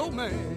your man.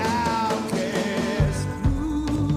Outcast blues.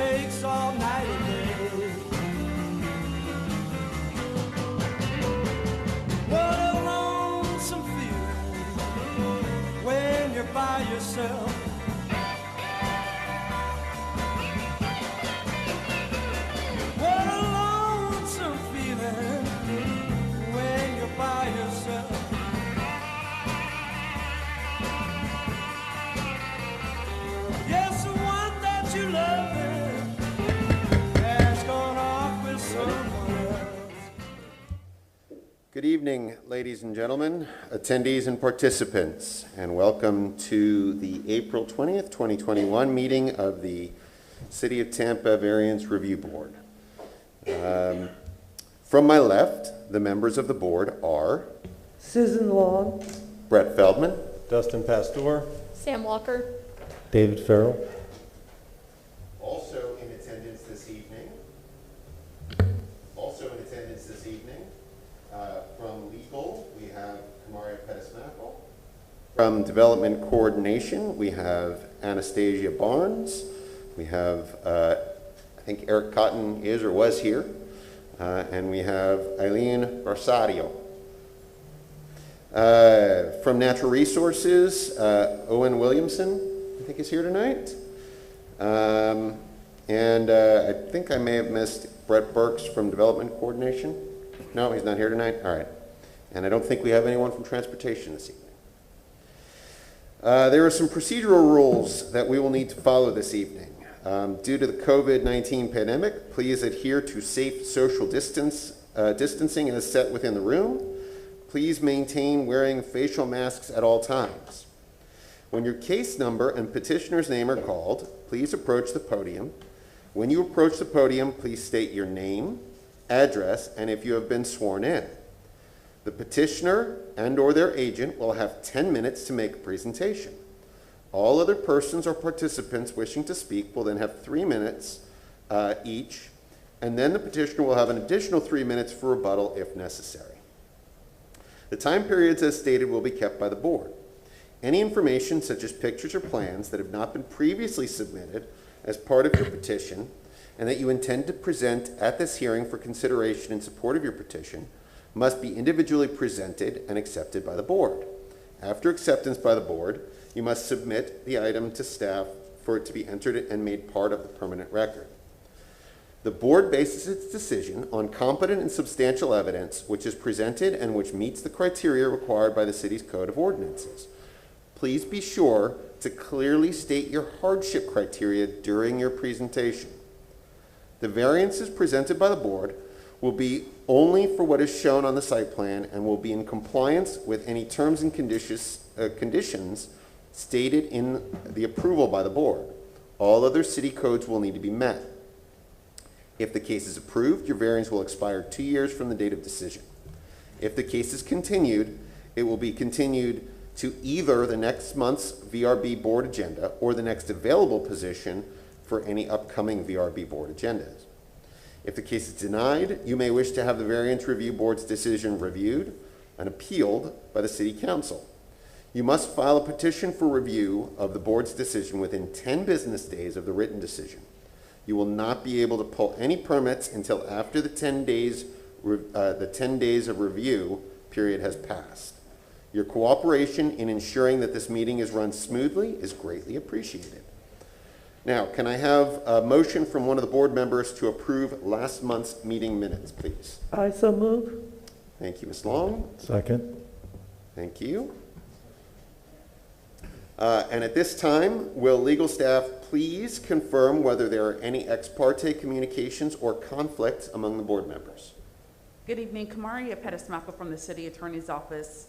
takes all night and day. What a lonesome feeling when you're by yourself. What a lonesome feeling when you're by yourself. Yes, the one that you love has gone off with someone else. Good evening, ladies and gentlemen, attendees and participants, and welcome to the April 20th, 2021 meeting of the City of Tampa Variance Review Board. From my left, the members of the board are Susan Long, Brett Feldman, Dustin Pastor, Sam Walker. David Farrell. also in attendance this evening, from legal, we have Kamaria Pettis-Mackel. From development coordination, we have Anastasia Barnes. We have, I think Eric Cotton is or was here. And we have Eileen Rosario. From Natural Resources, Owen Williamson, I think is here tonight. I think I may have missed Brett Burks from Development Coordination. No, he's not here tonight? All right. And I don't think we have anyone from Transportation this evening. There are some procedural rules that we will need to follow this evening. Due to the COVID-19 pandemic, please adhere to safe social distancing as set within the room. Please maintain wearing facial masks at all times. When your case number and petitioner's name are called, please approach the podium. When you approach the podium, please state your name, address, and if you have been sworn in. The petitioner and/or their agent will have 10 minutes to make a presentation. All other persons or participants wishing to speak will then have 3 minutes each, and then the petitioner will have an additional 3 minutes for rebuttal if necessary. The time periods as stated will be kept by the board. Any information such as pictures or plans that have not been previously submitted as part of your petition and that you intend to present at this hearing for consideration in support of your petition must be individually presented and accepted by the board. After acceptance by the board, you must submit the item to staff for it to be entered and made part of the permanent record. The board bases its decision on competent and substantial evidence which is presented and which meets the criteria required by the city's Code of Ordinances. Please be sure to clearly state your hardship criteria during your presentation. The variances presented by the board will be only for what is shown on the site plan and will be in compliance with any terms and conditions stated in the approval by the board. All other city codes will need to be met. If the case is approved, your variance will expire 2 years from the date of decision. If the case is continued, it will be continued to either the next month's VRB board agenda or the next available position for any upcoming VRB board agendas. If the case is denied, you may wish to have the Variance Review Board's decision reviewed and appealed by the City Council. You must file a petition for review of the board's decision within 10 business days of the written decision. You will not be able to pull any permits until after the 10 days of review period has passed. Your cooperation in ensuring that this meeting is run smoothly is greatly appreciated. Now, can I have a motion from one of the board members to approve last month's meeting minutes, please? I so move. Thank you, Ms. Long. Second. Thank you. And at this time, will legal staff please confirm whether there are any ex parte communications or conflicts among the board members? Good evening, Kamaria Pettis-Mackel from the City Attorney's Office.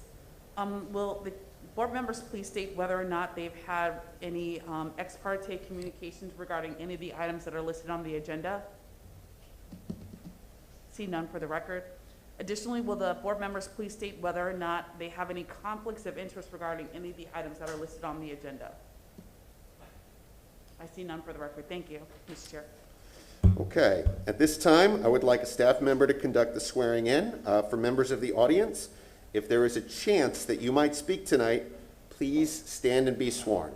Will the board members please state whether or not they've had any ex parte communications regarding any of the items that are listed on the agenda? See none for the record. Additionally, will the board members please state whether or not they have any conflicts of interest regarding any of the items that are listed on the agenda? I see none for the record. Thank you, Mr. Chair. Okay. At this time, I would like a staff member to conduct the swearing in for members of the audience. If there is a chance that you might speak tonight, please stand and be sworn.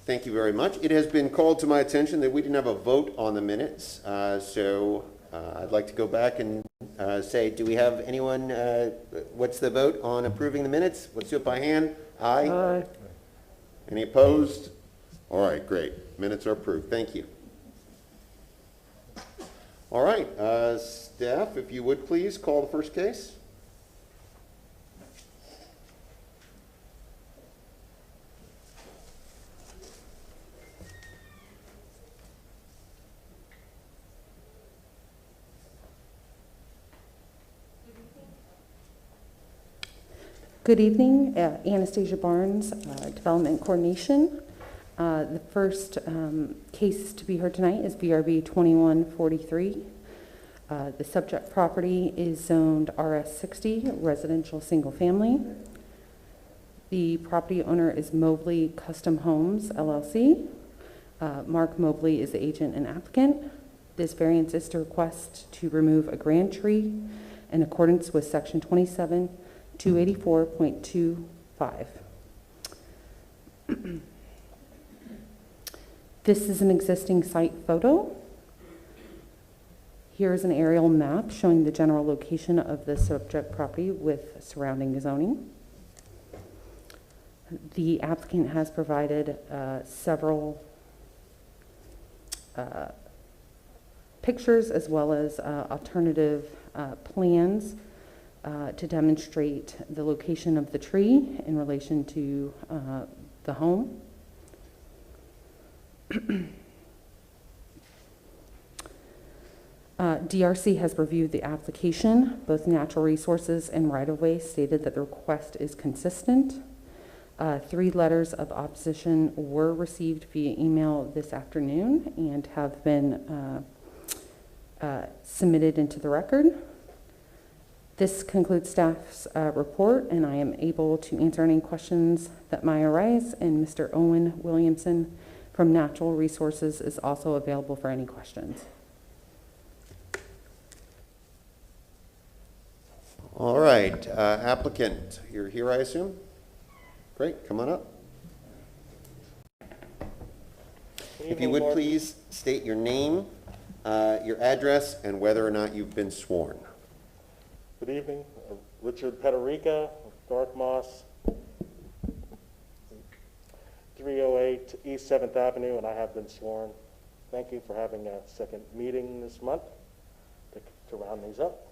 Thank you very much. It has been called to my attention that we didn't have a vote on the minutes, so I'd like to go back and say, do we have anyone, what's the vote on approving the minutes? Let's do it by hand. Aye. Aye. Any opposed? All right, great. Minutes are approved. Thank you. All right, staff, if you would please call the first case. Good evening, Anastasia Barnes, Development Coordination. The first case to be heard tonight is BRB 2143. The subject property is zoned RS60, residential single family. The property owner is Mobley Custom Homes, LLC. Mark Mobley is the agent and applicant. This variance is to request to remove a grand tree in accordance with section 284.25. This is an existing site photo. Here is an aerial map showing the general location of the subject property with surrounding zoning. The applicant has provided several pictures as well as alternative plans to demonstrate the location of the tree in relation to the home. DRC has reviewed the application. Both Natural Resources and Right-of-Way stated that the request is consistent. 3 letters of opposition were received via email this afternoon and have been submitted into the record. This concludes staff's report, and I am able to answer any questions that might arise, and Mr. Owen Williamson from Natural Resources is also available for any questions. All right, applicant, you're here, I assume? Great, come on up. If you would please state your name, your address, and whether or not you've been sworn. Good evening, Richard Pederica of Dark Moss, 308 East 7th Avenue, and I have been sworn. Thank you for having a second meeting this month to round these up.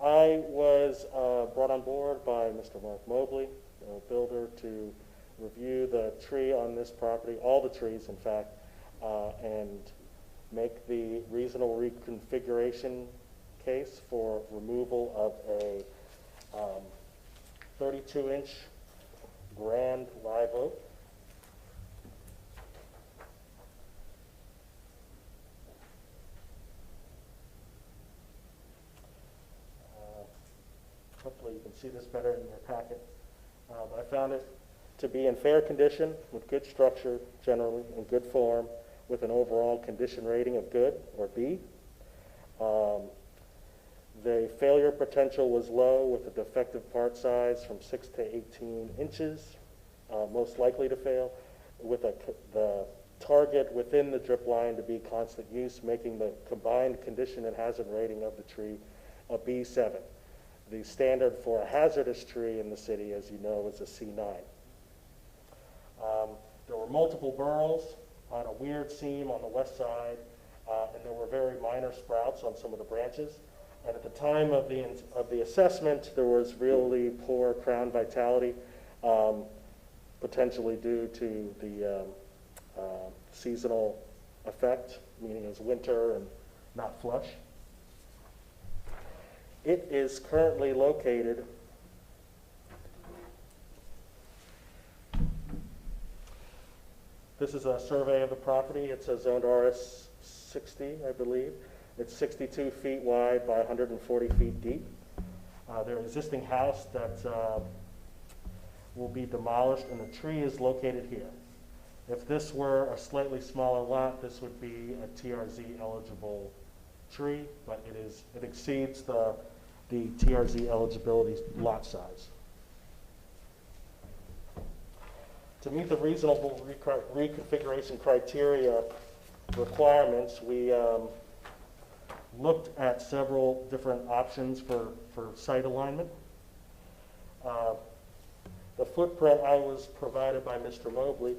I was brought on board by Mr. Mark Mobley, a builder, to review the tree on this property, all the trees in fact, and make the reasonable reconfiguration case for removal of a 32-inch grand live oak. Hopefully you can see this better in your packet. But I found it to be in fair condition, with good structure generally, in good form, with an overall condition rating of good, or B. The failure potential was low, with a defective part size from 6 to 18 inches, most likely to fail, with the target within the drip line to be constant use, making the combined condition and hazard rating of the tree a B7. The standard for a hazardous tree in the city, as you know, is a C9. There were multiple burls on a weird seam on the west side, and there were very minor sprouts on some of the branches. And at the time of the assessment, there was really poor crown vitality, potentially due to the seasonal effect, meaning it was winter and not flush. It is currently located This is a survey of the property. It's a zoned RS60, I believe. It's 62 feet wide by 140 feet deep. Their existing house that will be demolished, and the tree is located here. If this were a slightly smaller lot, this would be a TRZ eligible tree, but it exceeds the TRZ eligibility lot size. To meet the reasonable reconfiguration criteria requirements, we looked at several different options for site alignment. The footprint I was provided by Mr. Mobley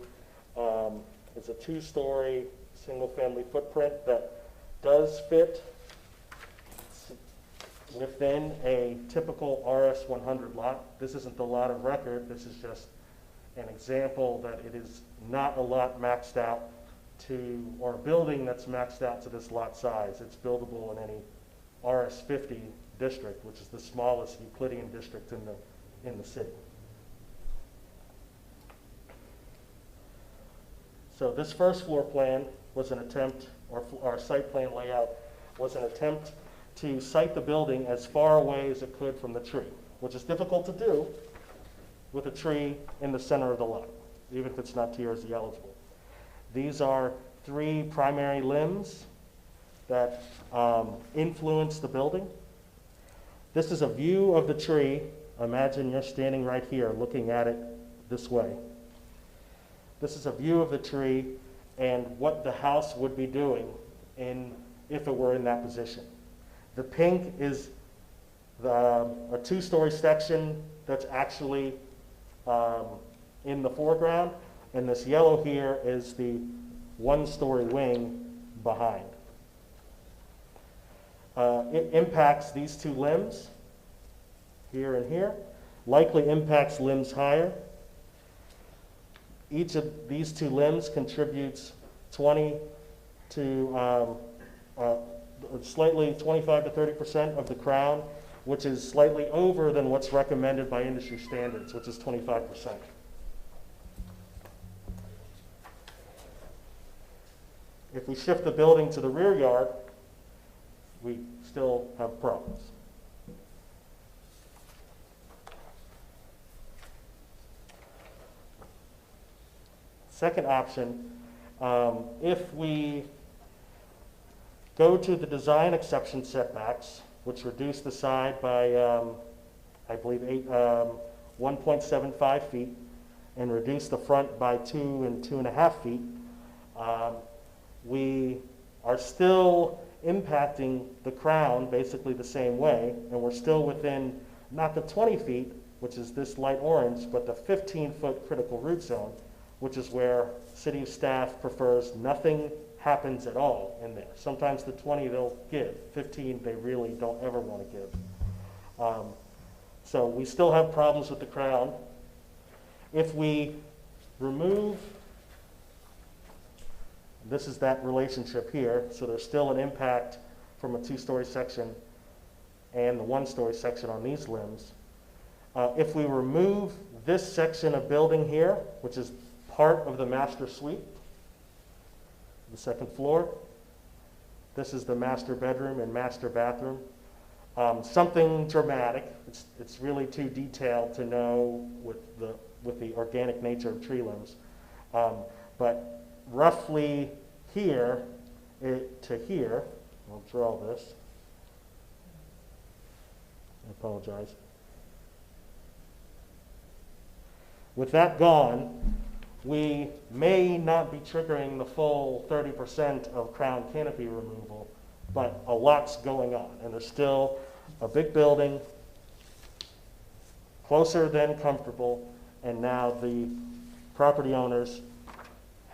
is a 2-story single-family footprint that does fit within a typical RS 100 lot. This isn't the lot of record. This is just an example that it is not a lot maxed out to, or a building that's maxed out to this lot size. It's buildable in any RS 50 district, which is the smallest Euclidean district in the city. So this first floor plan was an attempt, or our site plan layout was an attempt to site the building as far away as it could from the tree, which is difficult to do with a tree in the center of the lot, even if it's not TRZ eligible. These are 3 primary limbs that influence the building. This is a view of the tree. Imagine you're standing right here looking at it this way. This is a view of the tree and what the house would be doing if it were in that position. The pink is a 2-story section that's actually in the foreground, and this yellow here is the 1-story wing behind. It impacts these 2 limbs, here and here, likely impacts limbs higher. Each of these 2 limbs contributes 20 to slightly 25 to 30% of the crown, which is slightly over than what's recommended by industry standards, which is 25%. If we shift the building to the rear yard, we still have problems. Second option, if we go to the design exception setbacks, which reduce the side by, I believe, 1.75 feet, and reduce the front by 2 and 2.5 feet, we are still impacting the crown basically the same way, and we're still within not the 20 feet, which is this light orange, but the 15-foot critical root zone, which is where city staff prefers nothing happens at all in there. Sometimes the 20 they'll give, 15 they really don't ever want to give. So we still have problems with the crown. If we remove, this is that relationship here, so there's still an impact from a 2-story section and the 1-story section on these limbs. If we remove this section of building here, which is part of the master suite, the 2nd floor. This is the master bedroom and master bathroom. Something dramatic. It's really too detailed to know with the organic nature of tree limbs. But roughly here to here, I'll draw this. I apologize. With that gone, we may not be triggering the full 30% of crown canopy removal, but a lot's going on. And there's still a big building, closer than comfortable, and now the property owners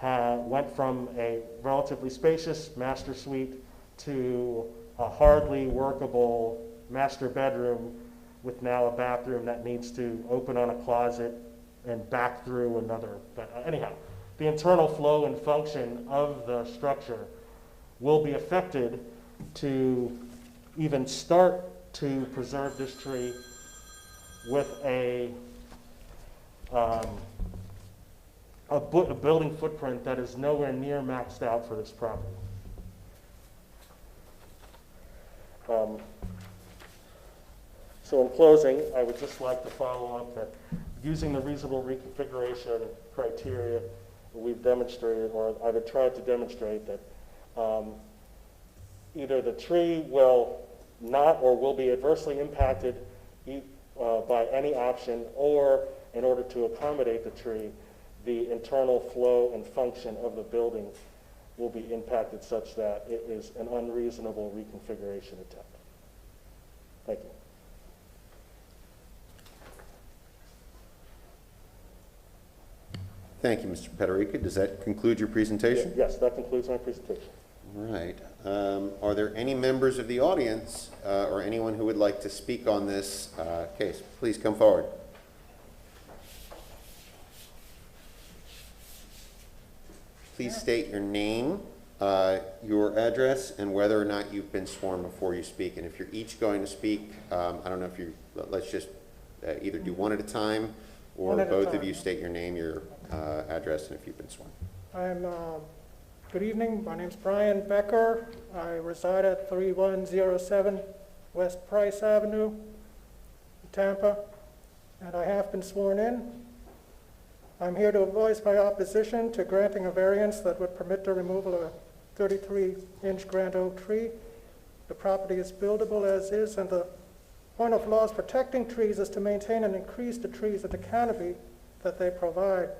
went from a relatively spacious master suite to a hardly workable master bedroom with now a bathroom that needs to open on a closet and back through another. But anyhow, the internal flow and function of the structure will be affected to even start to preserve this tree with a building footprint that is nowhere near maxed out for this property. So in closing, I would just like to follow up that using the reasonable reconfiguration criteria, we've demonstrated, or I've tried to demonstrate that either the tree will not or will be adversely impacted by any option, or in order to accommodate the tree, the internal flow and function of the building will be impacted such that it is an unreasonable reconfiguration attempt. Thank you. Thank you, Mr. Pederica. Does that conclude your presentation? Yes, that concludes my presentation. All right. Are there any members of the audience or anyone who would like to speak on this case? Please come forward. Please state your name, your address, and whether or not you've been sworn before you speak. And if you're each going to speak, I don't know if you, let's just either do one at a time, or both of you state your name, your address, and if you've been sworn. Good evening. My name's Brian Becker. I reside at 3107 West Price Avenue, Tampa, and I have been sworn in. I'm here to voice my opposition to granting a variance that would permit the removal of a 33-inch grand oak tree. The property is buildable as is, and the point of laws protecting trees is to maintain and increase the trees and the canopy that they provide.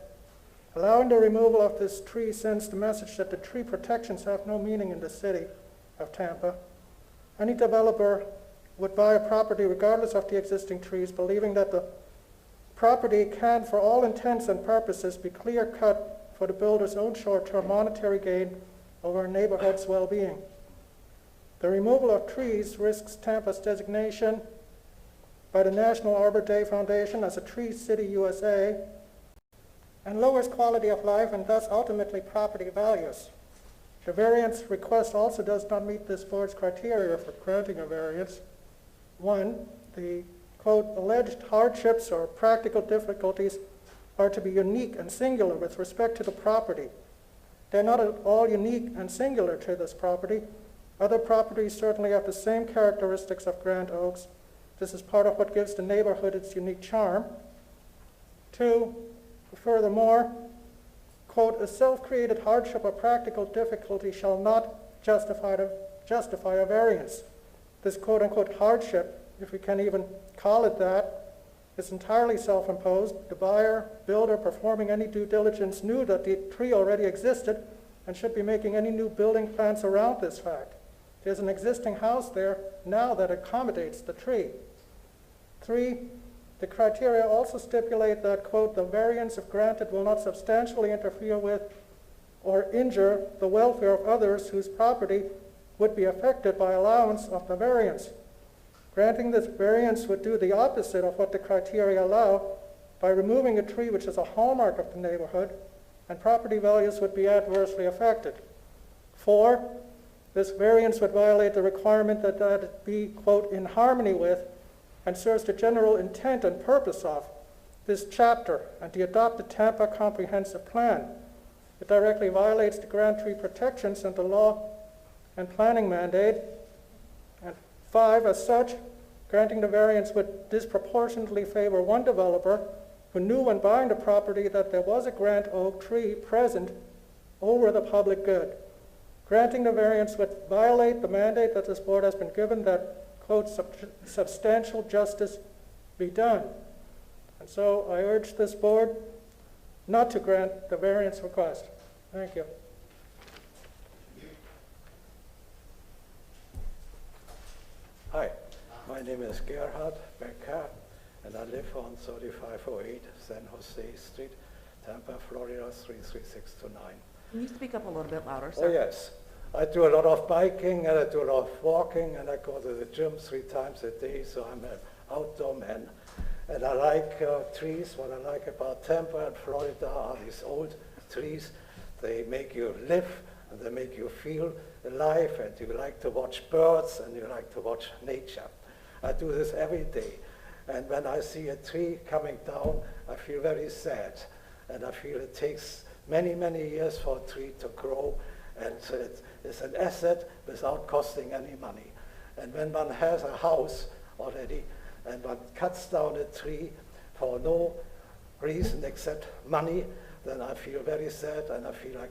Allowing the removal of this tree sends the message that the tree protections have no meaning in the city of Tampa. Any developer would buy a property regardless of the existing trees, believing that the property can, for all intents and purposes, be clear-cut for the builder's own short-term monetary gain over a neighborhood's well-being. The removal of trees risks Tampa's designation by the National Arbor Day Foundation as a Tree City USA, and lowers quality of life and thus ultimately property values. The variance request also does not meet this board's criteria for granting a variance. One, the quote, alleged hardships or practical difficulties are to be unique and singular with respect to the property. They're not at all unique and singular to this property. Other properties certainly have the same characteristics of grand oaks. This is part of what gives the neighborhood its unique charm. Two, furthermore, quote, a self-created hardship or practical difficulty shall not justify a variance. This quote-unquote hardship, if we can even call it that, is entirely self-imposed. The buyer, builder performing any due diligence knew that the tree already existed and should be making any new building plans around this fact. There's an existing house there now that accommodates the tree. Three, the criteria also stipulate that, quote, the variance, if granted, will not substantially interfere with or injure the welfare of others whose property would be affected by allowance of the variance. Granting this variance would do the opposite of what the criteria allow by removing a tree which is a hallmark of the neighborhood, and property values would be adversely affected. Four, this variance would violate the requirement that it be, quote, in harmony with and serves the general intent and purpose of this chapter and the adopted Tampa Comprehensive Plan. It directly violates the grand tree protections and the law and planning mandate. And five, as such, granting the variance would disproportionately favor one developer who knew when buying the property that there was a grand oak tree present over the public good. Granting the variance would violate the mandate that this board has been given that, quote, substantial justice be done. And so I urge this board not to grant the variance request. Thank you. Hi, my name is Gerhard Becker, and I live on 3508 San Jose Street, Tampa, Florida 33629. Can you speak up a little bit louder, sir? Oh yes, I do a lot of biking and I do a lot of walking, and I go to the gym 3 times a day, so I'm an outdoor man. And I like trees. What I like about Tampa and Florida are these old trees. They make you live and they make you feel alive, and you like to watch birds and you like to watch nature. I do this every day. And when I see a tree coming down, I feel very sad. And I feel it takes many, many years for a tree to grow, and it's an asset without costing any money. And when one has a house already and one cuts down a tree for no reason except money, then I feel very sad and I feel like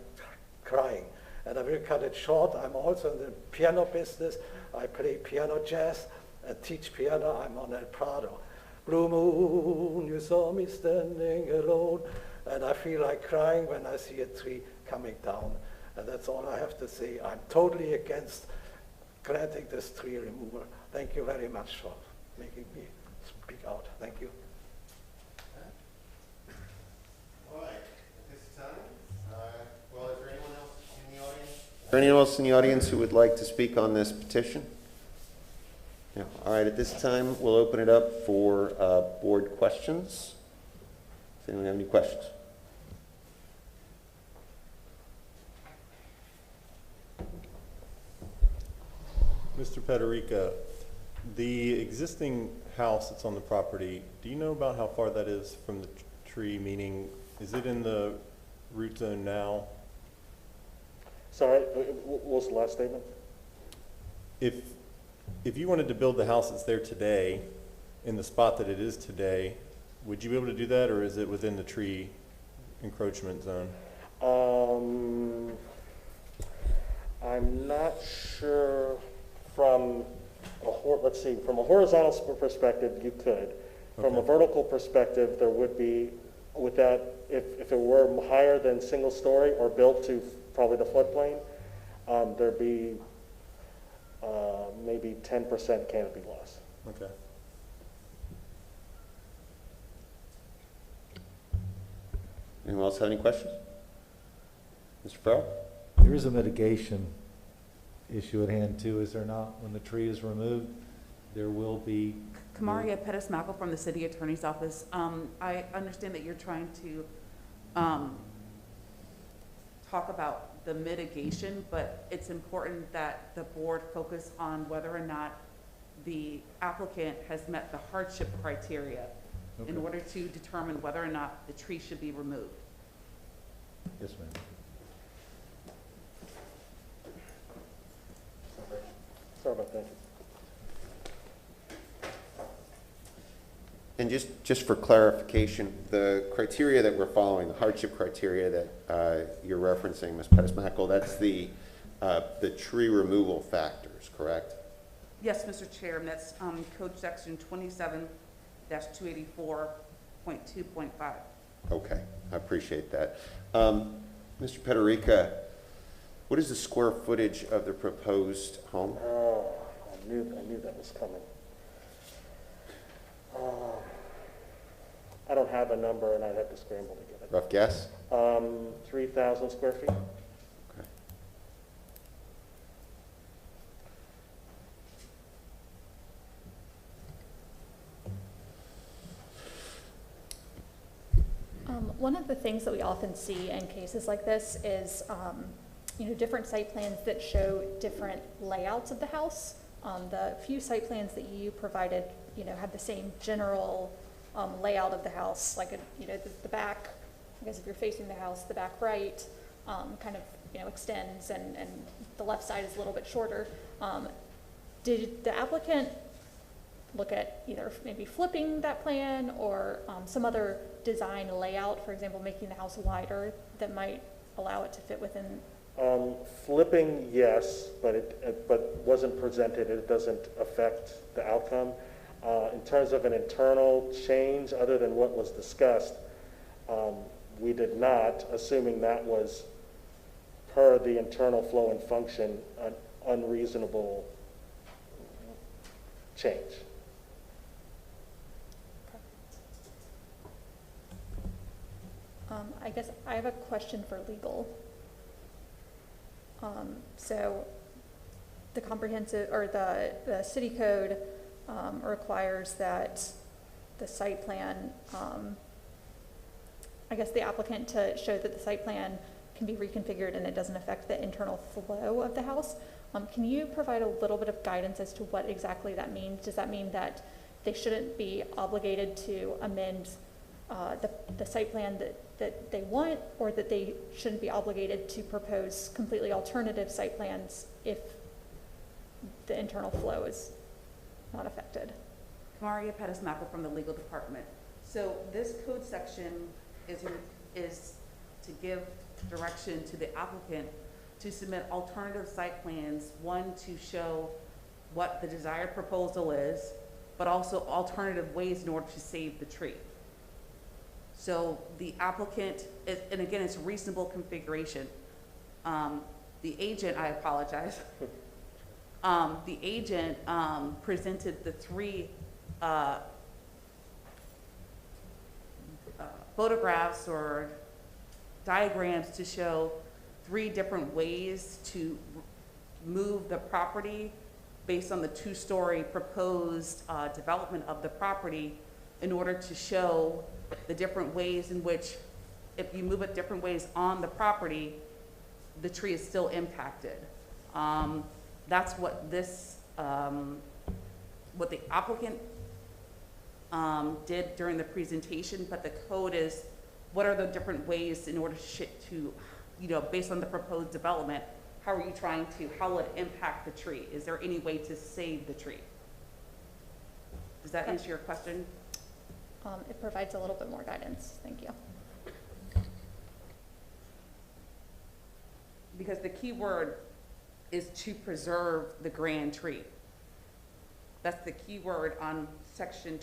crying. And I will cut it short. I'm also in the piano business. I play piano jazz and teach piano. I'm on El Prado. Blue moon, you saw me standing alone. And I feel like crying when I see a tree coming down. And that's all I have to say. I'm totally against granting this tree removal. Thank you very much for making me speak out. Thank you. All right, at this time, well, is there anyone else in the audience? Is there anyone else in the audience who would like to speak on this petition? No. All right, at this time, we'll open it up for board questions. Does anyone have any questions? Mr. Pederica, the existing house that's on the property, do you know about how far that is from the tree? Meaning, is it in the root zone now? Sorry, what was the last statement? If you wanted to build the house that's there today, in the spot that it is today, would you be able to do that, or is it within the tree encroachment zone? I'm not sure. From let's see, from a horizontal perspective, you could. From a vertical perspective, there would be, with that, if it were higher than single story or built to probably the floodplain, there'd be maybe 10% canopy loss. Okay. Anyone else have any questions? Mr. Farrell? There is a mitigation issue at hand too, is there not? When the tree is removed, there will be... Kamaria Pettis-Mackel from the City Attorney's Office. I understand that you're trying to talk about the mitigation, but it's important that the board focus on whether or not the applicant has met the hardship criteria in order to determine whether or not the tree should be removed. Yes, ma'am. Sorry about that. And just for clarification, the criteria that we're following, the hardship criteria that you're referencing, Ms. Pettis-Mackel, that's the tree removal factors, correct? Yes, Mr. Chair, and that's Code Section 27-284.2.5. Okay, I appreciate that. Mr. Pederica, what is the square footage of the proposed home? Oh, I knew that was coming. I don't have a number, and I'd have to scramble to get it. Rough guess? 3,000 square feet. Okay. One of the things that we often see in cases like this is different site plans that show different layouts of the house. The few site plans that you provided, have the same general layout of the house, like the back. I guess if you're facing the house, the back right kind of extends, and the left side is a little bit shorter. Did the applicant look at either maybe flipping that plan or some other design layout, for example, making the house wider that might allow it to fit within? Flipping, yes, but wasn't presented. It doesn't affect the outcome. In terms of an internal change, other than what was discussed, we did not, assuming that was per the internal flow and function, an unreasonable change. I guess I have a question for legal. So the comprehensive, or the city code requires that the site plan, I guess the applicant to show that the site plan can be reconfigured and it doesn't affect the internal flow of the house. Can you provide a little bit of guidance as to what exactly that means? Does that mean that they shouldn't be obligated to amend the site plan that they want, or that they shouldn't be obligated to propose completely alternative site plans if the internal flow is not affected? Kamaria Pettis-Mackel from the legal department. So this code section is to give direction to the applicant to submit alternative site plans, one, to show what the desired proposal is, but also alternative ways in order to save the tree. So the applicant, and again, it's a reasonable configuration. The agent, I apologize. The agent presented the three photographs or diagrams to show three different ways to move the property based on the two-story proposed development of the property, in order to show the different ways in which, if you move it different ways on the property, the tree is still impacted. That's what this, what the applicant did during the presentation, but the code is, what are the different ways in order to, you know, based on the proposed development, how are you trying to, how will it impact the tree? Is there any way to save the tree? Does that answer your question? It provides a little bit more guidance. Thank you. Because the key word is to preserve the grand tree. That's the key word on section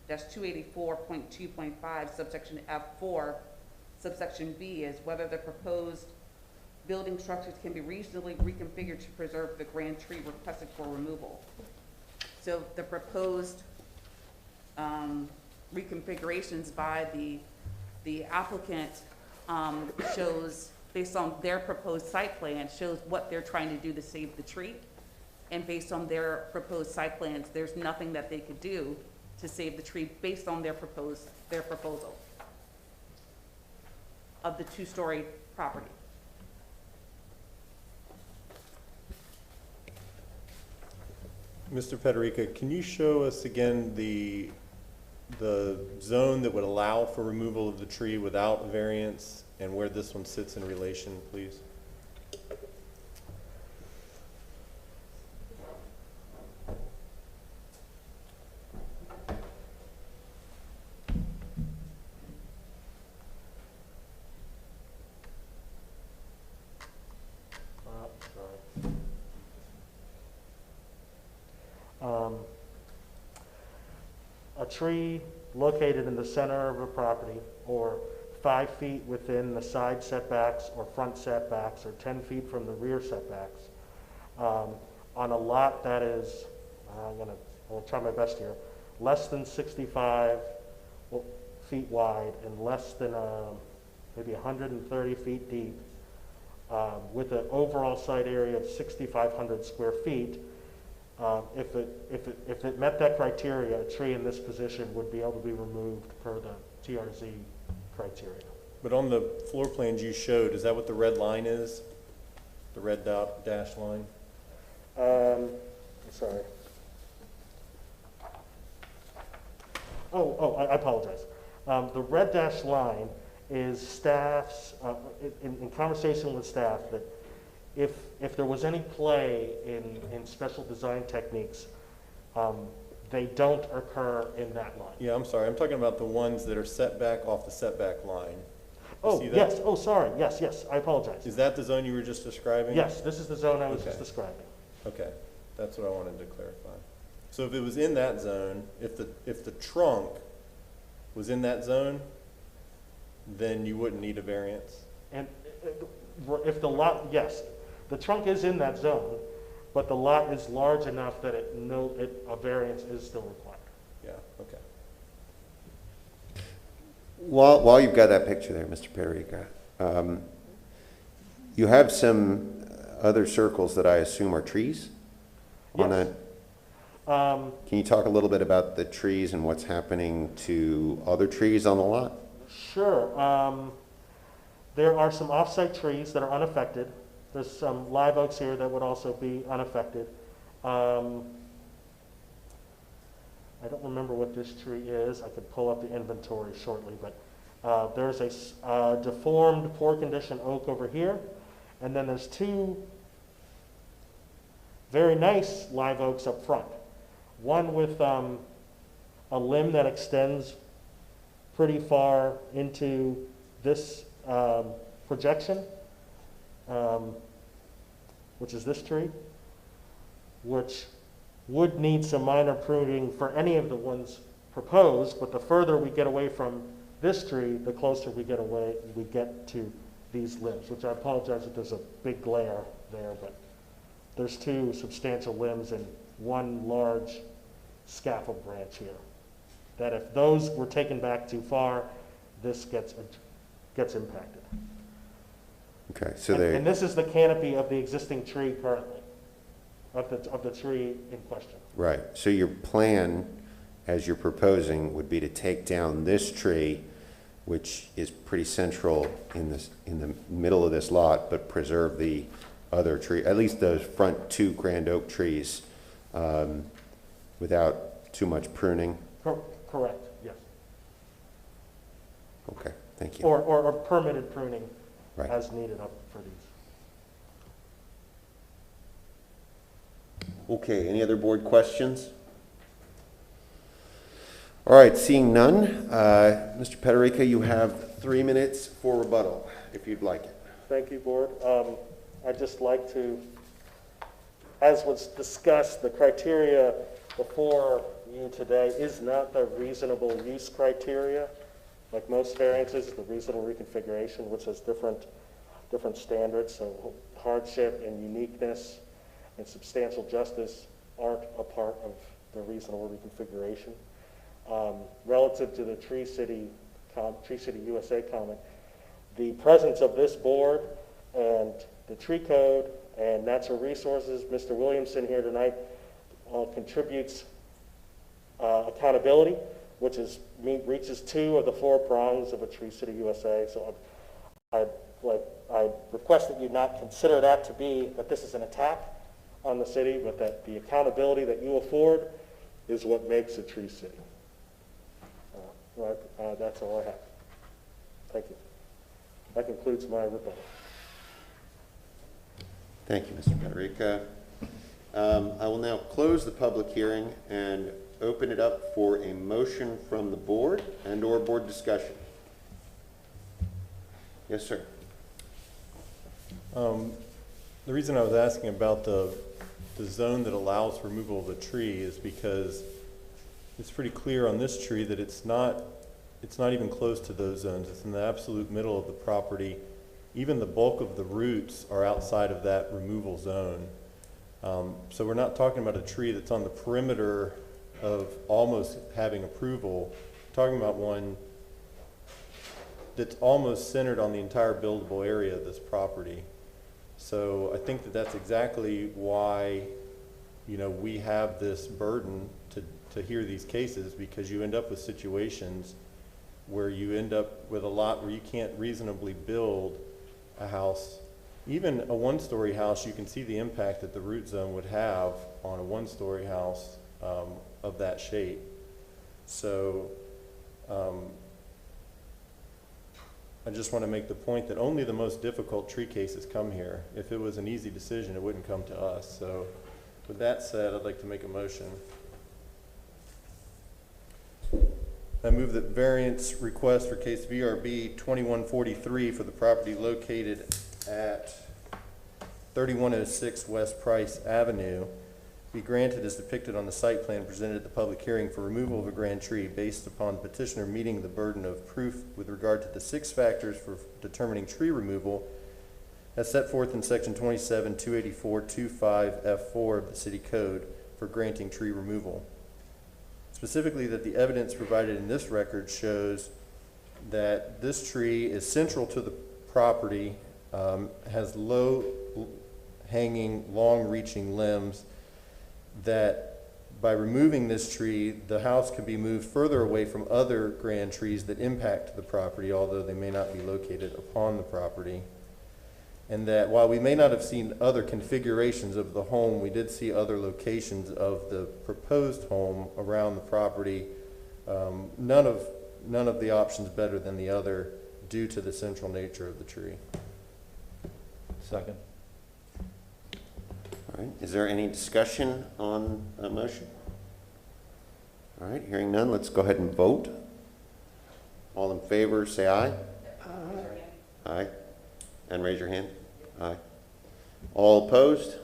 27-284.2.5, subsection F4, subsection B is whether the proposed building structures can be reasonably reconfigured to preserve the grand tree requested for removal. So the proposed reconfigurations by the applicant shows, based on their proposed site plan, shows what they're trying to do to save the tree. And based on their proposed site plans, there's nothing that they could do to save the tree based on their proposal of the two-story property. Mr. Federica, can you show us again the zone that would allow for removal of the tree without a variance, and where this one sits in relation, please? A tree located in the center of a property, or 5 feet within the side setbacks or front setbacks, or 10 feet from the rear setbacks, on a lot that is, I'll try my best here, less than 65 feet wide and less than maybe 130 feet deep, with an overall site area of 6,500 square feet. If it met that criteria, a tree in this position would be able to be removed per the TRZ criteria. But on the floor plans you showed, is that what the red line is? The red dash line? I'm sorry. I apologize. The red dash line is staff's, in conversation with staff, that if there was any play in special design techniques, they don't occur in that line. Yeah, I'm sorry. I'm talking about the ones that are set back off the setback line. Oh, See that? yes. Oh, sorry. Yes. I apologize. Is that the zone you were just describing? Yes, this is the zone I was Okay. just describing. Okay, that's what I wanted to clarify. So if it was in that zone, if the trunk was in that zone, then you wouldn't need a variance? And if the lot, yes, the trunk is in that zone, but the lot is large enough that a variance is still required. Yeah, okay. While you've got that picture there, Mr. Perica, you have some other circles that I assume are trees on Yes. that. Can you talk a little bit about the trees and what's happening to other trees on the lot? Sure. There are some off-site trees that are unaffected. There's some live oaks here that would also be unaffected. I don't remember what this tree is. I could pull up the inventory shortly, but there's a deformed, poor condition oak over here, and then there's 2 very nice live oaks up front. One with a limb that extends pretty far into this projection, which is this tree, which would need some minor pruning for any of the ones proposed, but the further we get away from this tree, the closer we get away, we get to these limbs, which I apologize if there's a big glare there, but there's two substantial limbs and one large scaffold branch here. That if those were taken back too far, this gets impacted. Okay, so And this is the canopy of the existing tree currently, of the tree in question. right, so your plan, as you're proposing, would be to take down this tree, which is pretty central in the middle of this lot, but preserve the other tree, at least those front two grand oak trees, without too much pruning? Correct, yes. Okay, thank you. Or permitted pruning Right. as needed up for these. Okay, any other board questions? All right, seeing none, Mr. Pederica, you have 3 minutes for rebuttal, if you'd like it. Thank you, Board. I'd just like to, as was discussed, the criteria before you today is not the reasonable use criteria. Like most variances, the reasonable reconfiguration, which has different standards, so hardship and uniqueness and substantial justice aren't a part of the reasonable reconfiguration. Relative to the Tree City USA comment, the presence of this board and the tree code and natural resources, Mr. Williamson here tonight, contributes accountability, which reaches 2 of the 4 prongs of a Tree City USA. So I request that you not consider that to be that this is an attack on the city, but that the accountability that you afford is what makes a Tree City. That's all I have. Thank you. That concludes my rebuttal. Thank you, Mr. Pederica. I will now close the public hearing and open it up for a motion from the board and/or board discussion. Yes, sir. The reason I was asking about the zone that allows removal of a tree is because it's pretty clear on this tree that it's not even close to those zones. It's in the absolute middle of the property. Even the bulk of the roots are outside of that removal zone. So we're not talking about a tree that's on the perimeter of almost having approval. We're talking about one that's almost centered on the entire buildable area of this property. So I think that that's exactly why, we have this burden to hear these cases, because you end up with situations where you end up with a lot where you can't reasonably build a house. Even a one-story house, you can see the impact that the root zone would have on a one-story house of that shape. So I just want to make the point that only the most difficult tree cases come here. If it was an easy decision, it wouldn't come to us. So with that said, I'd like to make a motion. I move that variance request for case VRB 2143 for the property located at 3106 West Price Avenue be granted as depicted on the site plan presented at the public hearing for removal of a grand tree based upon petitioner meeting the burden of proof with regard to the 6 factors for determining tree removal as set forth in section 27-284-25F4 of the city code for granting tree removal. Specifically, that the evidence provided in this record shows that this tree is central to the property, has low-hanging, long-reaching limbs, that by removing this tree, the house can be moved further away from other grand trees that impact the property, although they may not be located upon the property. And that while we may not have seen other configurations of the home, we did see other locations of the proposed home around the property. None of the options better than the other due to the central nature of the tree. Second. All right, is there any discussion on a motion? All right, hearing none, let's go ahead and vote. All in favor, say aye. Aye. Aye. And raise your hand. Aye. All opposed?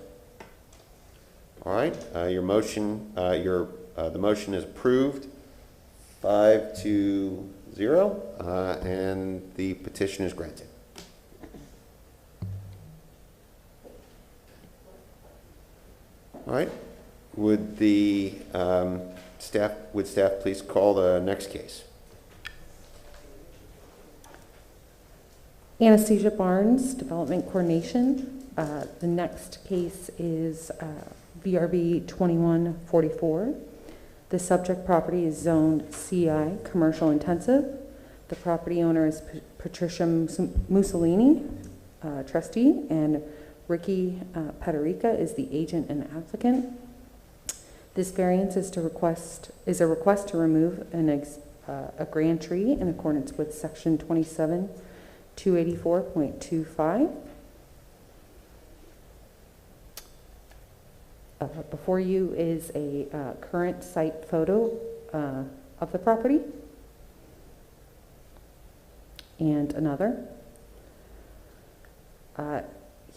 All right, your motion, the motion is approved, 5-0. 0, and the petition is granted. All right. Would the staff please call the next case? Anastasia Barnes, Development Coordination. The next case is VRB 2144. The subject property is zoned CI, Commercial Intensive. The property owner is Patricia Mussolini, trustee, and Ricky Pederica is the agent and applicant. This variance is a request to remove a grand tree in accordance with Section 28284.25. Before you is a current site photo of the property and another.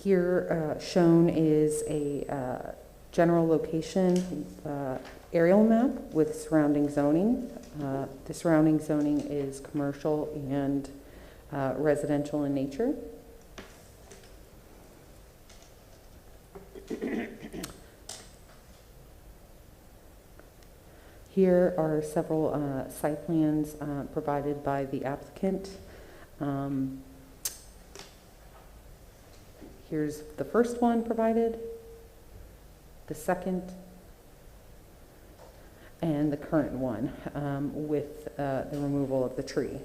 Here shown is a general location aerial map with surrounding zoning. The surrounding zoning is commercial and residential in nature. Here are several site plans provided by the applicant. Here's the first one provided, the second, and the current one with the removal of the tree.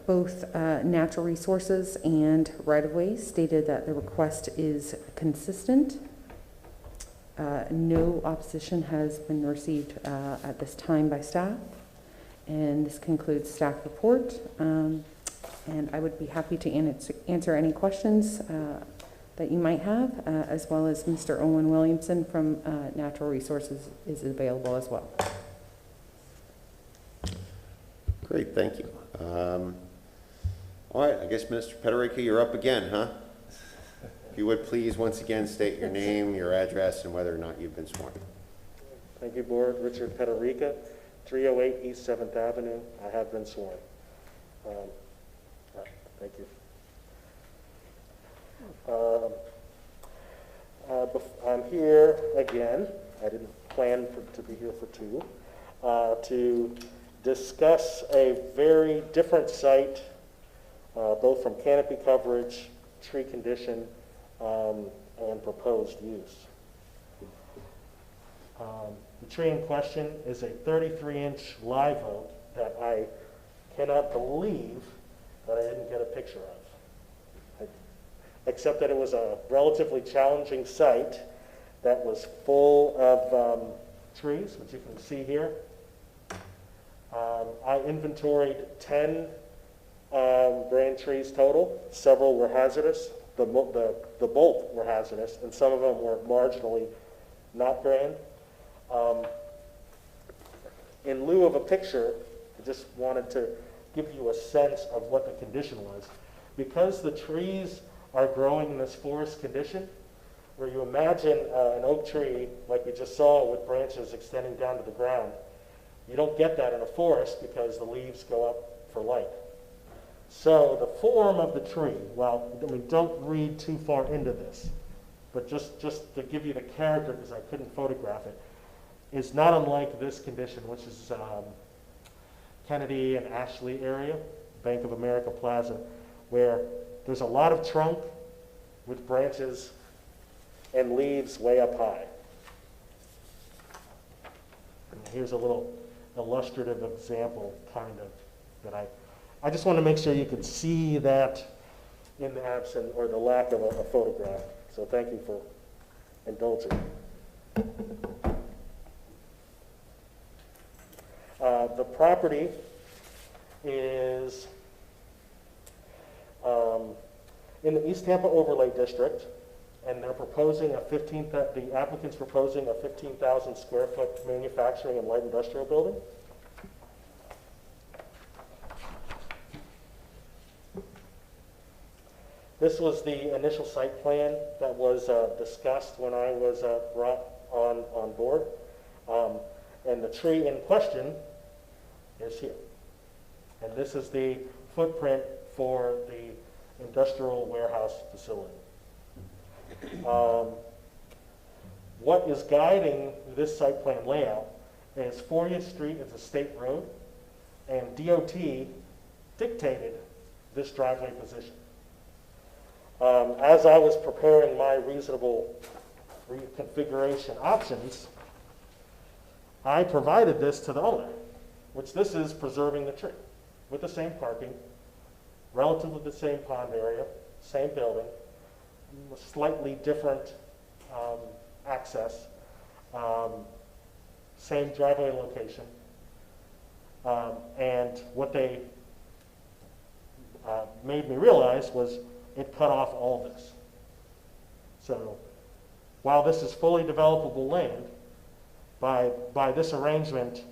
Both Natural Resources and Right-of-Way stated that the request is consistent. No opposition has been received at this time by staff. And this concludes staff report. And I would be happy to answer any questions that you might have, as well as Mr. Owen Williamson from Natural Resources is available as well. Great, thank you. All right, I guess Mr. Pederica, you're up again, huh? If you would please once again state your name, your address, and whether or not you've been sworn. Thank you, Board. Richard Pederica, 308 East 7th Avenue. I have been sworn. Thank you. I'm here again. I didn't plan to be here for two, to discuss a very different site, both from canopy coverage, tree condition, and proposed use. The tree in question is a 33-inch live oak that I cannot believe that I didn't get a picture of. Except that it was a relatively challenging site that was full of trees, which you can see here. I inventoried 10 grand trees total. Several were hazardous. The both were hazardous, and some of them were marginally not grand. In lieu of a picture, I just wanted to give you a sense of what the condition was. Because the trees are growing in this forest condition, where you imagine an oak tree like we just saw with branches extending down to the ground, you don't get that in a forest because the leaves go up for light. So the form of the tree, well, I mean, don't read too far into this, but just to give you the character, because I couldn't photograph it, is not unlike this condition, which is Kennedy and Ashley area, Bank of America Plaza, where there's a lot of trunk with branches and leaves way up high. And here's a little illustrative example, kind of, that I just want to make sure you could see that in the absence or the lack of a photograph. So thank you for indulging. The property is in the East Tampa Overlay District, and they're proposing the applicant's proposing a 15,000 square foot manufacturing and light industrial building. This was the initial site plan that was discussed when I was brought on board. And the tree in question is here. And this is the footprint for the industrial warehouse facility. What is guiding this site plan layout is 40th Street is a state road, and DOT dictated this driveway position. As I was preparing my reasonable reconfiguration options, I provided this to the owner, which this is preserving the tree with the same parking, relatively the same pond area, same building, slightly different access, same driveway location. And what they made me realize was it cut off all this. So while this is fully developable land, by this arrangement,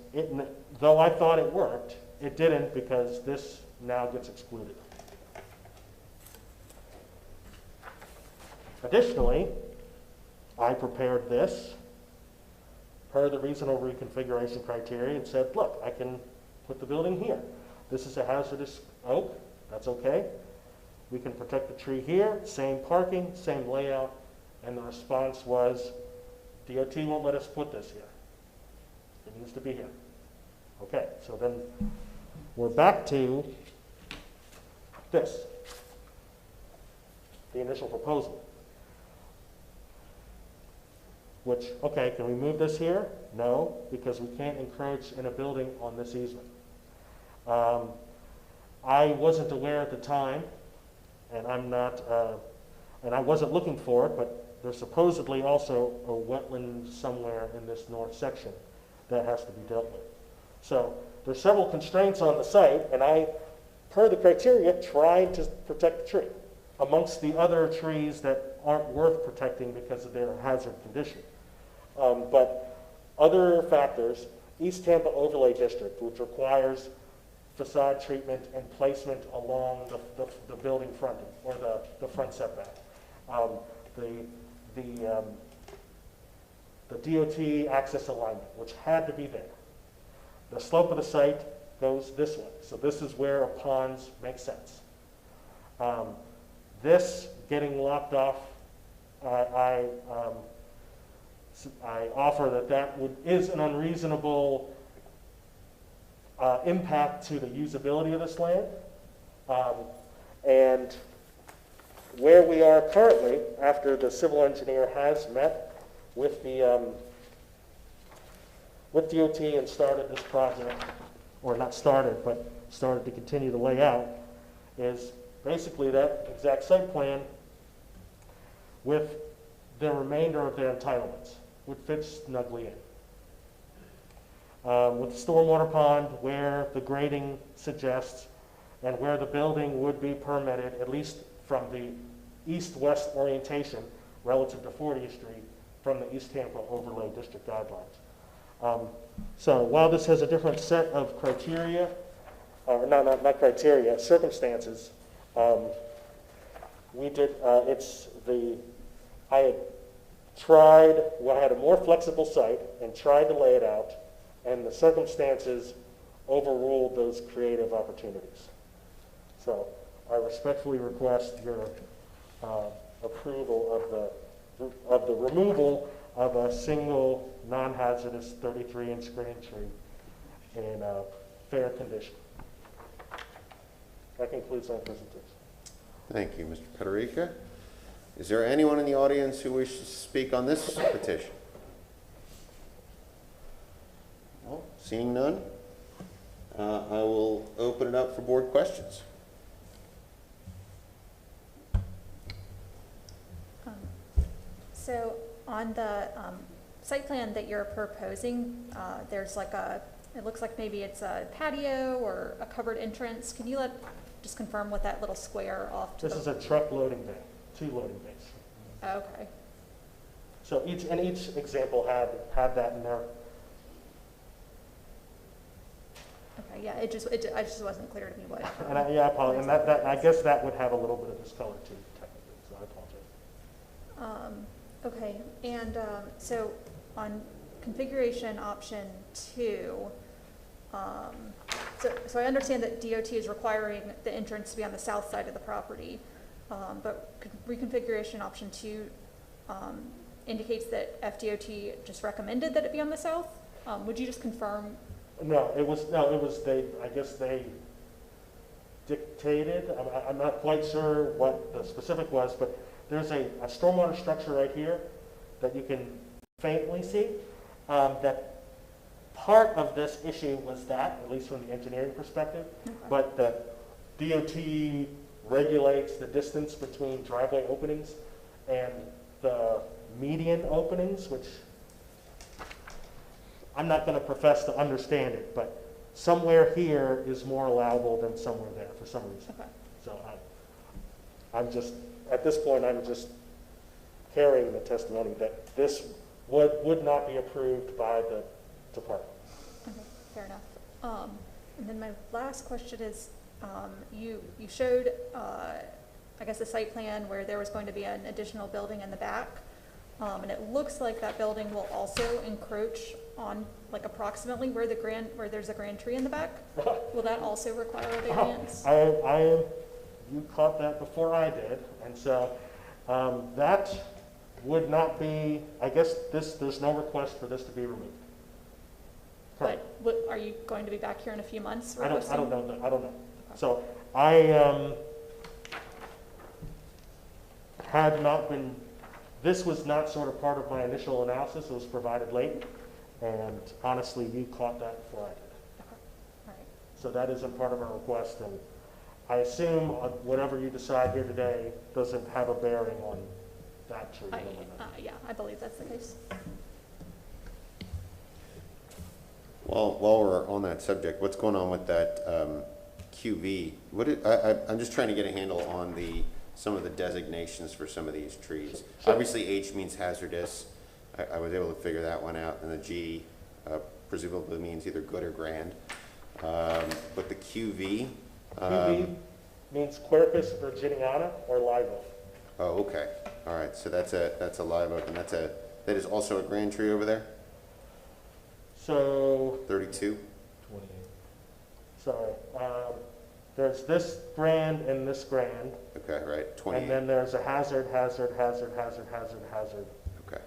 though I thought it worked, it didn't, because this now gets excluded. Additionally, I prepared this per the reasonable reconfiguration criteria and said, look, I can put the building here. This is a hazardous oak, that's okay. We can protect the tree here, same parking, same layout, and the response was, DOT won't let us put this here. It needs to be here. Okay, so then we're back to this, the initial proposal. Which, okay, can we move this here? No, because we can't encroach in a building on this easement. I wasn't aware at the time, and I'm not, and I wasn't looking for it, but there's supposedly also a wetland somewhere in this north section that has to be dealt with. So there's several constraints on the site, and I, per the criteria, tried to protect the tree amongst the other trees that aren't worth protecting because of their hazard condition. But other factors, East Tampa Overlay District, which requires facade treatment and placement along the building fronting, or the front setback. The DOT access alignment, which had to be there. The slope of the site goes this way, so this is where a ponds make sense. This getting locked off, I offer that is an unreasonable impact to the usability of this land. And where we are currently, after the civil engineer has met with the with DOT and started this project, or not started, but started to continue to lay out, is basically that exact site plan with the remainder of their entitlements, which fits snugly in. With the stormwater pond, where the grading suggests, and where the building would be permitted, at least from the east-west orientation relative to 40th Street, from the East Tampa Overlay District guidelines. So while this has a different set of criteria, or not criteria, circumstances, we did, I had tried, I had a more flexible site and tried to lay it out, and the circumstances overruled those creative opportunities. So I respectfully request your approval of the removal of a single non-hazardous 33-inch green tree in fair condition. That concludes my presentation. Thank you, Mr. Pederica. Is there anyone in the audience who wishes to speak on this petition? Well, seeing none, I will open it up for board questions. So on the site plan that you're proposing, there's like it looks like maybe it's a patio or a covered entrance. Can you just confirm what that little square off to This is a truck loading bay, 2 loading bays. Okay. So each example had that in there. Okay, yeah, I just wasn't clear to me what. And I apologize. And I guess that would have a little bit of discolor too, technically. So I apologize. Okay, and so configuration option 2, so I understand that DOT is requiring the entrance to be on the south side of the property, but reconfiguration option 2 indicates that FDOT just recommended that it be on the south. Would you just confirm? No, it was I guess they dictated, I'm not quite sure what the specific was, but there's a stormwater structure right here that you can faintly see, that part of this issue was that, at least from the engineering perspective, but the DOT regulates the distance between driveway openings and the median openings, which I'm not going to profess to understand it, but somewhere here is more allowable than somewhere there for some reason. Okay. So I'm just, at this point, I'm just carrying the testimony that this would not be approved by the department. Okay, fair enough. And then my last question is, you showed, I guess, a site plan where there was going to be an additional building in the back. And it looks like that building will also encroach on, like, approximately where there's a grand tree in the back. Will that also require a variance? You caught that before I did, and so that would not be, I guess there's no request for this to be removed. But are you going to be back here in a few months? I don't know. I don't know. Okay. So I had not been, this was not sort of part of my initial analysis. It was provided late, and honestly, you caught that before I did. Okay. All right. So that isn't part of our request, and I assume whatever you decide here today doesn't have a bearing on that tree. Yeah, I believe that's the case. While we're on that subject, what's going on with that QV? I'm just trying to get a handle on some of the designations for some of these trees. Sure. Obviously, H means hazardous. I was able to figure that one out, and the G presumably means either good or grand. But the QV? QV means Quercus virginiana or live oak. Oh, okay. All right. So that's a live oak, and that is also a grand tree over there. So 32. 28. sorry. There's this grand and this grand, Okay, right. 28. and then there's a hazard. Okay.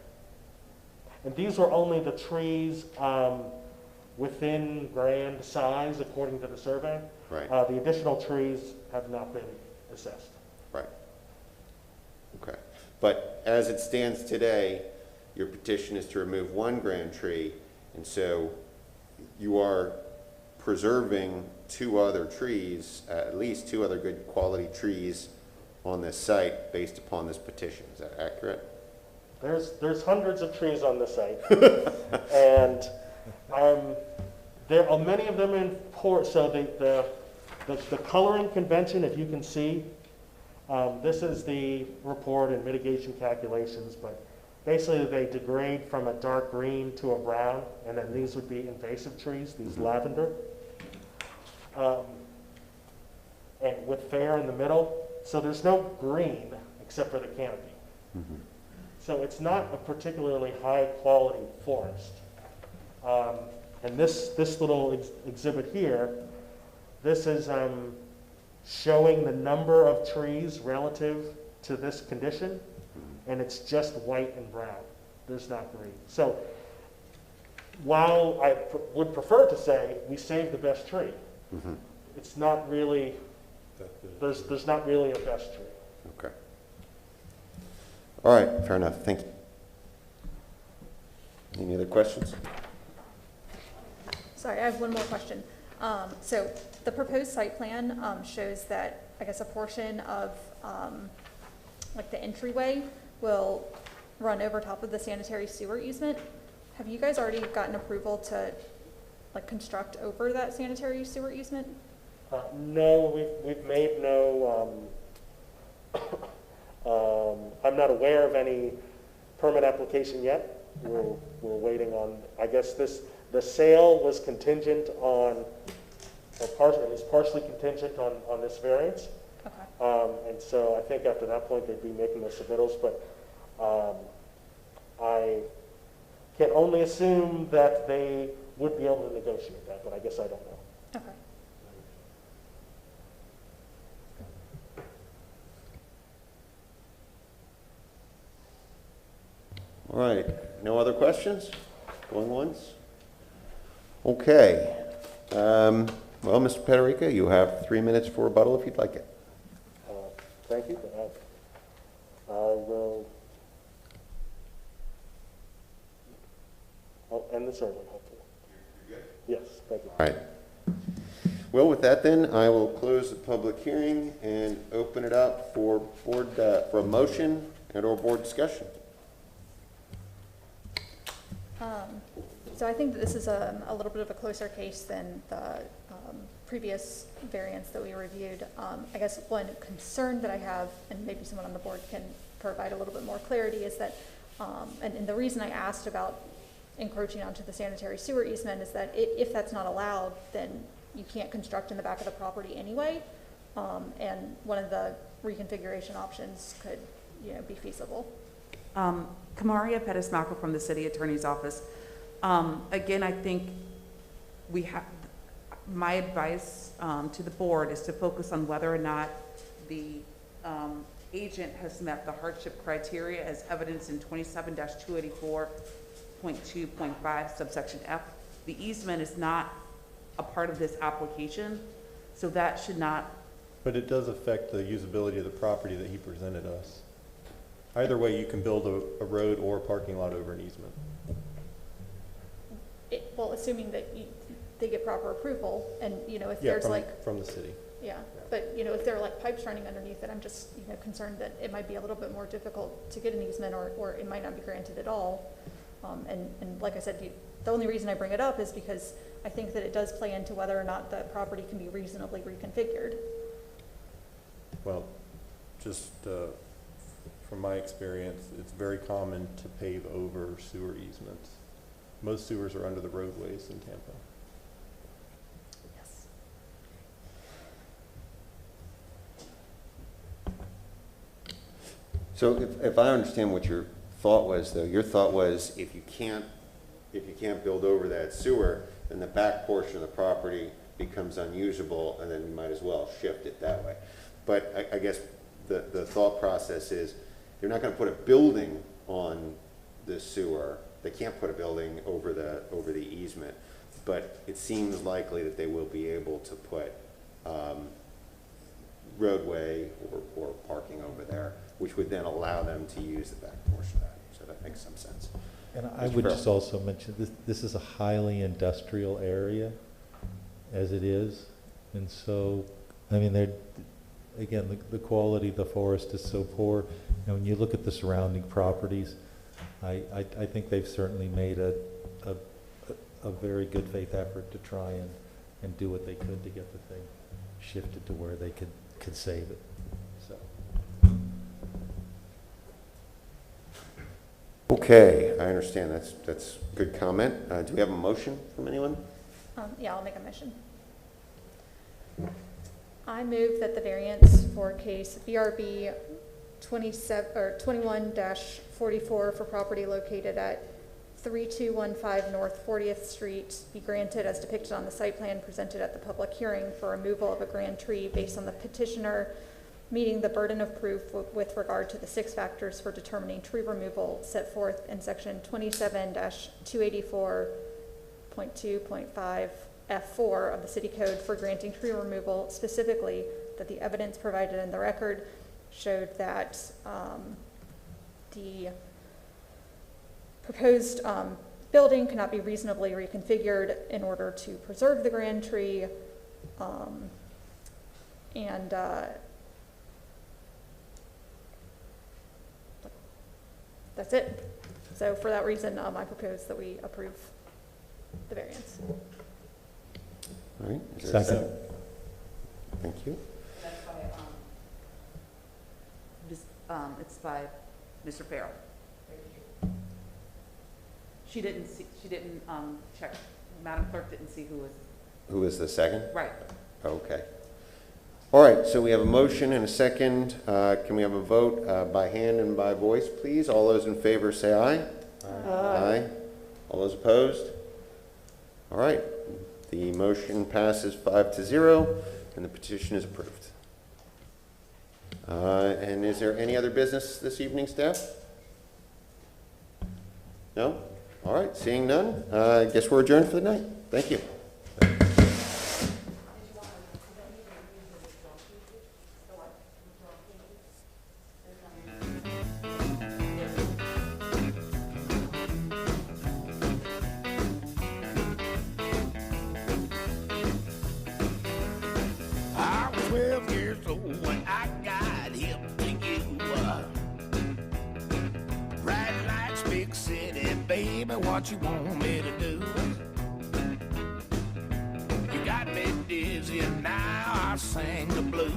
And these were only the trees within grand size according to the survey. Right. The additional trees have not been assessed. Right. Okay. But as it stands today, your petition is to remove one grand tree, and so you are preserving two other trees, at least two other good quality trees on this site based upon this petition. Is that accurate? There's hundreds of trees on this site, and there are many of them in poor. So the coloring convention, if you can see, this is the report and mitigation calculations, but basically they degrade from a dark green to a brown, and then these would be invasive trees, these lavender. And with fair in the middle, so there's no green except for the canopy. Mm-hmm. So it's not a particularly high quality forest. And this little exhibit here, this is showing the number of trees relative to this condition, and it's just white and brown. There's not green. So while I would prefer to say we saved the best tree, Mm-hmm. it's not really, there's not really a best tree. Okay. All right, fair enough. Thank you. Any other questions? Sorry, I have one more question. So the proposed site plan shows that, I guess, a portion of like the entryway will run over top of the sanitary sewer easement. Have you guys already gotten approval to like construct over that sanitary sewer easement? No, we've made no, I'm not aware of any permit application yet. Okay. We're waiting on, I guess the sale was contingent on, or it was partially contingent on this variance. Okay. And so I think after that point they'd be making the submittals, but I can only assume that they would be able to negotiate that, but I guess I don't know. Okay. All right, no other questions? Going once? Okay. Well, Mr. Pederica, you have 3 minutes for rebuttal if you'd like it. Thank you. I'll end this early, hopefully. Yes, thank you. All right. Well, with that then, I will close the public hearing and open it up for board, for a motion and/or board discussion. So I think that this is a little bit of a closer case than the previous variance that we reviewed. I guess one concern that I have, and maybe someone on the board can provide a little bit more clarity, is that, and the reason I asked about encroaching onto the sanitary sewer easement is that if that's not allowed, then you can't construct in the back of the property anyway, and one of the reconfiguration options could, be feasible. Kamaria Pettis-Mackel from the City Attorney's Office. Again, I think we have, my advice to the board is to focus on whether or not the agent has met the hardship criteria as evidenced in 27-284.2.5 subsection F. The easement is not a part of this application, so that should not. But it does affect the usability of the property that he presented us. Either way, you can build a road or a parking lot over an easement. Well, assuming that they get proper approval, and if Yeah, there's from the city. Yeah, but if there are pipes running underneath it, I'm just concerned that it might be a little bit more difficult to get an easement, or it might not be granted at all. And like I said, the only reason I bring it up is because I think that it does play into whether or not the property can be reasonably reconfigured. Well, just from my experience, it's very common to pave over sewer easements. Most sewers are under the roadways in Tampa. Yes. So if I understand what your thought was, though, your thought was if you can't build over that sewer, then the back portion of the property becomes unusable, and then you might as well shift it that way. But I guess the thought process is they're not going to put a building on the sewer. They can't put a building over the easement, but it seems likely that they will be able to put roadway or parking over there, which would then allow them to use the back portion of that. So that makes some sense. And I would just also mention, this is a highly industrial area as it is. And so, I mean, again, the quality of the forest is so poor. When you look at the surrounding properties, I think they've certainly made a very good faith effort to try and do what they could to get the thing shifted to where they could save it. So. Okay, I understand. That's good comment. Do we have a motion from anyone? Yeah, I'll make a motion. I move that the variance for case BRB 21-44 for property located at 3215 North 40th Street be granted as depicted on the site plan presented at the public hearing for removal of a grand tree based on the petitioner meeting the burden of proof with regard to the 6 factors for determining tree removal set forth in section 27-284.2.5 F4 of the City Code for granting tree removal, specifically that the evidence provided in the record showed that the proposed building cannot be reasonably reconfigured in order to preserve the grand tree, and that's it. So for that reason, I propose that we approve the variance. All right. Is there a Second. Thank you. That's by, it's by Mr. Farrell. She didn't check, Madam Clerk didn't see Who is the second? right. Okay. All right, so we have a motion and a second. Can we have a vote by hand and by voice, please? All those in favor say aye. Aye. All those opposed? All right, the motion passes 5-0, and the petition is approved. And is there any other business this evening, staff? No? All right, seeing none, I guess we're adjourned for the night. Thank you. I was 12 years old when I got hip to you. Bright lights, big city, baby, what you want me to do? You got me dizzy and now I sing the blues.